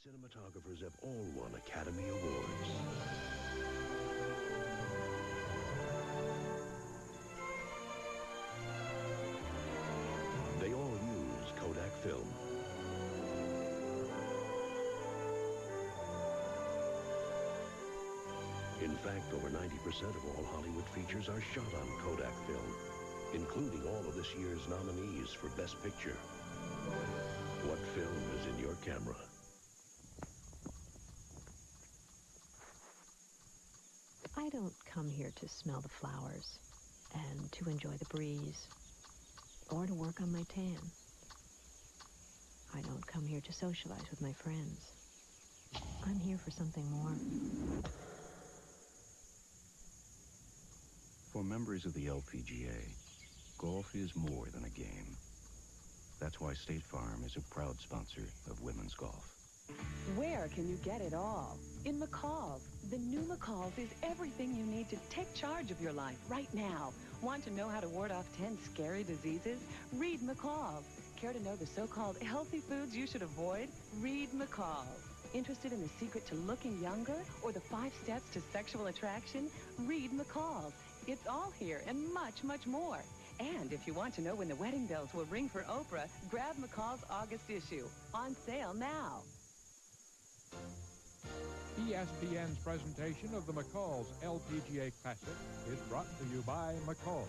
cinematographers have all won Academy Awards. They all use Kodak film. In fact, over 90% of all Hollywood features are shot on Kodak film, including all of this year's nominees for Best Picture. What film is in your camera? I don't come here to smell the flowers and to enjoy the breeze or to work on my tan. I don't come here to socialize with my friends. I'm here for something more. For members of the LPGA, golf is more than a game. That's why State Farm is a proud sponsor of women's golf. Where can you get it all? In McCall's. The new McCall's is everything you need to take charge of your life right now. Want to know how to ward off 10 scary diseases? Read McCall's. Care to know the so-called healthy foods you should avoid? Read McCall's. Interested in the secret to looking younger or the 5 steps to sexual attraction? Read McCall's. It's all here and much, much more. And if you want to know when the wedding bells will ring for Oprah, grab McCall's August issue. On sale now. ESPN's presentation of the McCall's LPGA Classic is brought to you by McCall.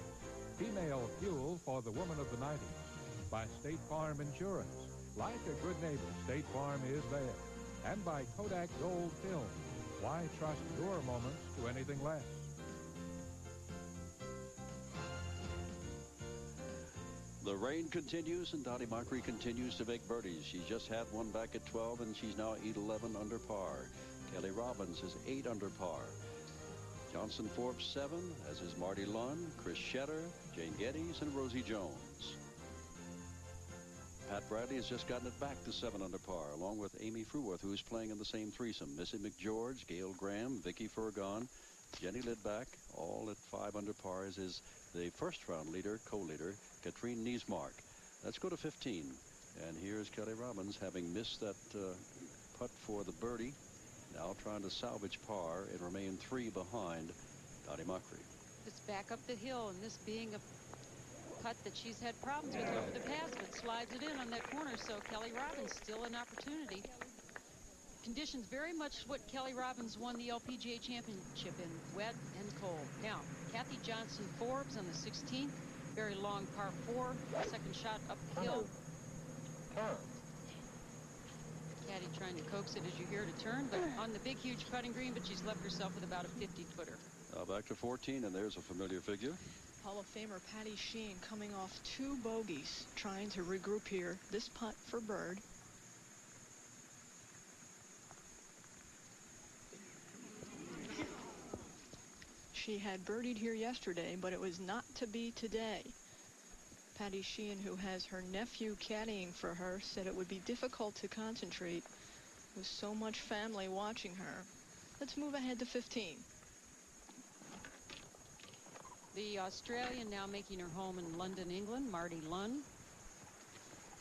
Female fuel for the woman of the 90s. By State Farm Insurance. Like a good neighbor, State Farm is there. And by Kodak Gold Film. Why trust your moments to anything less? The rain continues, and Dottie Mockery continues to make birdies. She just had one back at 12, and she's now 8-11 under par. Kelly Robbins is 8 under par. Johnson Forbes 7, as is Marty Lunn, Chris Shetter, Jane Geddes, and Rosie Jones. Pat Bradley has just gotten it back to 7 under par, along with Amy Fruworth, who's playing in the same threesome. Missy McGeorge, Gail Graham, Vicky Furgon, Jenny Lidback, all at 5 under par, as is the first round leader, co-leader, Katrine Niesmark. Let's go to 15. And here's Kelly Robbins, having missed that putt for the birdie. Now trying to salvage par and remain 3 behind Dottie Mockery. It's back up the hill, and this being a putt that she's had problems with over the past, but slides it in on that corner. So Kelly Robbins still an opportunity. Conditions very much what Kelly Robbins won the LPGA championship in, wet and cold. Now, Kathy Johnson Forbes on the 16th, very long par 4, second shot uphill. Caddy trying to coax it, as you hear, to turn, but on the big, huge putting green, but she's left herself with about a 50-footer. Now back to 14, and there's a familiar figure. Hall of Famer Patty Sheen coming off 2 bogeys, trying to regroup here. This putt for bird. She had birdied here yesterday, but it was not to be today. Patty Sheehan, who has her nephew caddying for her, said it would be difficult to concentrate with so much family watching her. Let's move ahead to 15. The Australian now making her home in London, England, Marty Lunn.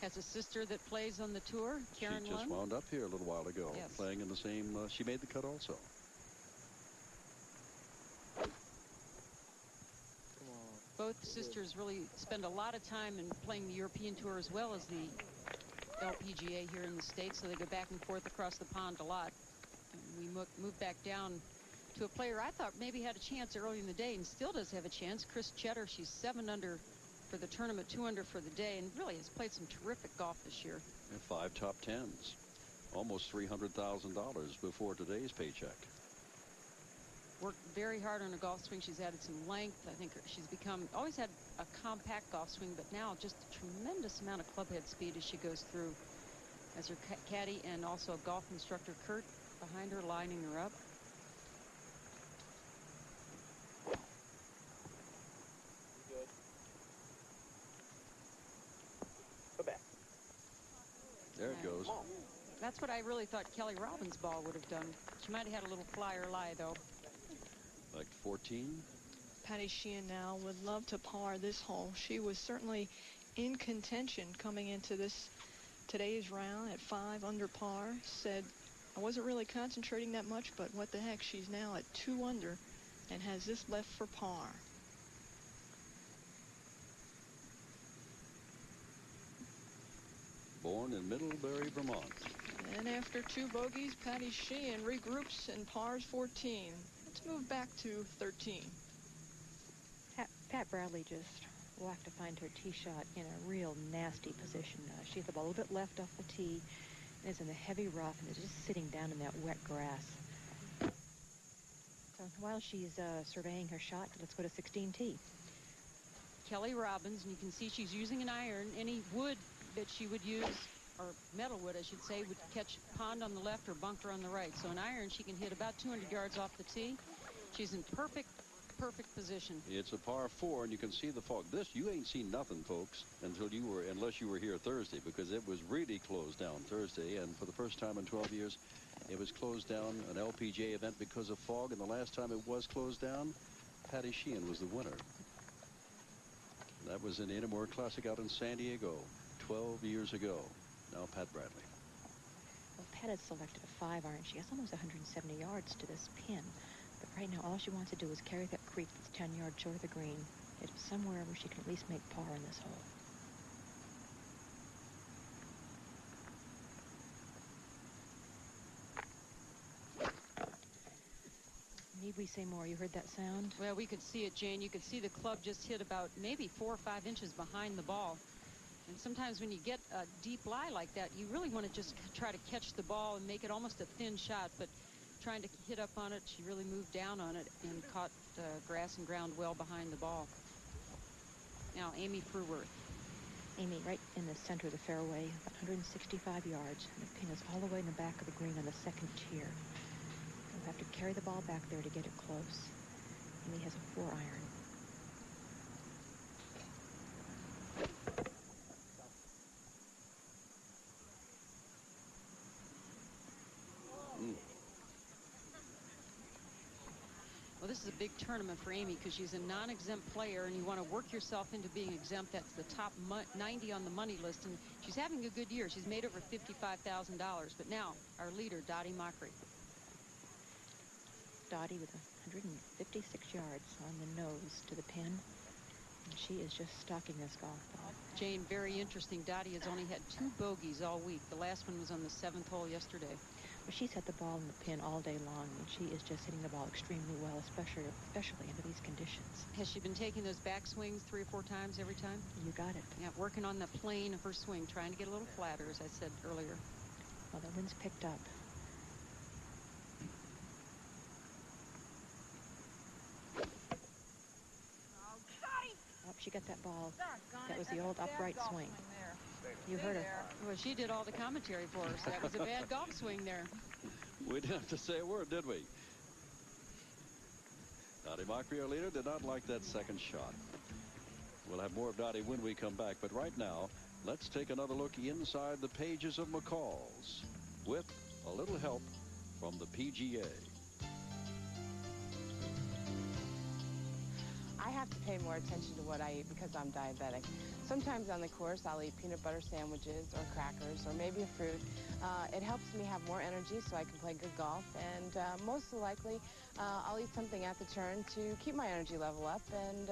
Has a sister that plays on the tour, Karen Lunn. She just wound up here a little while ago, yes, playing in the same, she made the cut also. Both sisters really spend a lot of time in playing the European Tour as well as the LPGA here in the States, so they go back and forth across the pond a lot. And we moved back down to a player I thought maybe had a chance early in the day and still does have a chance. Chris Cheddar, she's 7 under for the tournament, 2 under for the day, and really has played some terrific golf this year. And 5 top 10s. Almost $300,000 before today's paycheck. Worked very hard on her golf swing. She's added some length. I think she's always had a compact golf swing, but now just a tremendous amount of clubhead speed as she goes through. As her caddy and also a golf instructor, Kurt, behind her, lining her up. Good. Go back. There it goes. That's what I really thought Kelly Robbins' ball would have done. She might have had a little flyer lie, though. Like 14. Patty Sheehan now would love to par this hole. She was certainly in contention coming into today's round at 5 under par. Said I wasn't really concentrating that much, but what the heck, she's now at 2 under and has this left for par. Born in Middlebury, Vermont. And after 2 bogeys, Patty Sheehan regroups and pars 14. Let's move back to 13. Pat Bradley just walked to find her tee shot in a real nasty position. She hit the ball a little bit left off the tee and is in the heavy rough and is just sitting down in that wet grass. So while she's surveying her shot, let's go to 16T. Kelly Robbins, and you can see she's using an iron. Any wood that she would use, or metal wood I should say, would catch pond on the left or bunker on the right. So an iron, she can hit about 200 yards off the tee. She's in perfect position. It's a par 4, and you can see the fog. This, you ain't seen nothing, folks, unless you were here Thursday, because it was really closed down Thursday, and for the first time in 12 years, it was closed down, an LPGA event, because of fog, and the last time it was closed down, Patty Sheehan was the winner. That was in the Innermore Classic out in San Diego 12 years ago. Now Pat Bradley. Well, Pat had selected a 5-iron. She has almost 170 yards to this pin. But right now, all she wants to do is carry that creek that's 10 yards short of the green. It's somewhere where she can at least make par in this hole. Need we say more? You heard that sound? Well, we could see it, Jane. You could see the club just hit about maybe 4 or 5 inches behind the ball. And sometimes when you get a deep lie like that, you really want to just try to catch the ball and make it almost a thin shot. But trying to hit up on it, she really moved down on it and caught grass and ground well behind the ball. Now, Amy Fruworth. Amy, right in the center of the fairway, about 165 yards. And the pin is all the way in the back of the green on the second tier. You'll have to carry the ball back there to get it close. Amy has a 4-iron. Well, this is a big tournament for Amy because she's a non-exempt player, and you want to work yourself into being exempt. That's the top 90 on the money list, and she's having a good year. She's made over $55,000. But now, our leader, Dottie Mockery. Dottie with 156 yards on the nose to the pin. And she is just stalking this golf ball. Jane, very interesting. Dottie has only had 2 bogeys all week. The last one was on the 7th hole yesterday. Well, she's hit the ball in the pin all day long, and she is just hitting the ball extremely well, especially under these conditions. Has she been taking those back swings 3 or 4 times every time? You got it. Yeah, working on the plane of her swing, trying to get a little flatter, as I said earlier. Well, the wind's picked up. Oh, she got that ball. That was the old upright swing. You heard her. Well, she did all the commentary for us. That was a bad golf swing there. We didn't have to say a word, did we? Dottie Mockery, our leader, did not like that second shot. We'll have more of Dottie when we come back, but right now, let's take another look inside the pages of McCall's with a little help from the PGA. I have to pay more attention to what I eat because I'm diabetic. Sometimes on the course, I'll eat peanut butter sandwiches or crackers or maybe a fruit. It helps me have more energy so I can play good golf. And most likely, I'll eat something at the turn to keep my energy level up. And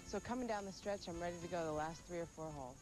so coming down the stretch, I'm ready to go the last 3 or 4 holes.